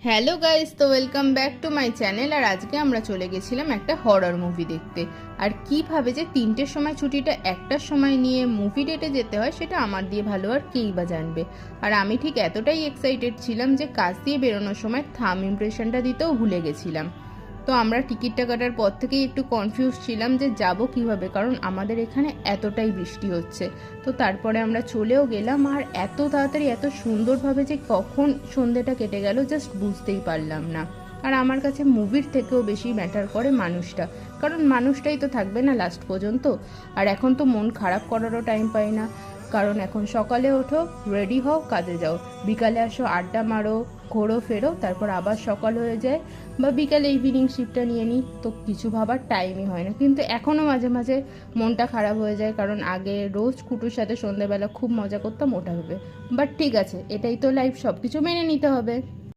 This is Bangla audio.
হ্যালো গাইস, তো welcome back to my channel. আর আজকে আমরা চলে গেছিলাম একটা হরর মুভি দেখতে। আর কিভাবে যে 3টের সময় ছুটিটা 1টার সময় নিয়ে মুভি ডেটে যেতে হয় সেটা আমার দিয়ে ভালো আর কেই বা জানবে। আর আমি ঠিক এতটাই এক্সাইটেড ছিলাম যে কাজ দিয়ে বেরোনোর সময় থাম ইমপ্রেশনটা দিতেও ভুলে গেছিলাম। তো আমরা টিকিটটা কাটার পর থেকেই একটু কনফিউজ ছিলাম যে যাব কিভাবে, কারণ আমাদের এখানে এতটাই বৃষ্টি হচ্ছে। তো তারপরে আমরা চলেও গেলাম, আর এত তাড়াতাড়ি এত সুন্দরভাবে যে কখন সন্ধেটা কেটে গেল জাস্ট বুঝতেই পারলাম না। আর আমার কাছে মুভির থেকেও বেশি ম্যাটার করে মানুষটা, কারণ মানুষটাই তো থাকবে না লাস্ট পর্যন্ত। আর এখন তো মন খারাপ করারও টাইম পাই না, কারণ এখন সকালে ওঠো, রেডি হও, কাজে যাও, বিকালে আসো, আড্ডা মারো, ঘোরো ফেরো, তারপর আবার সকাল হয়ে যায়, বা বিকালে ইভিনিং শিফটটা নিয়ে নিই, তো কিছু ভাবার টাইমই হয় না। কিন্তু এখনও মাঝে মাঝে মনটা খারাপ হয়ে যায়, কারণ আগে রোজ কুটুর সাথে সন্ধ্যেবেলা খুব মজা করতাম ওটা ভেবে। বাট ঠিক আছে, এটাই তো লাইফ, সব কিছু মেনে নিতে হবে।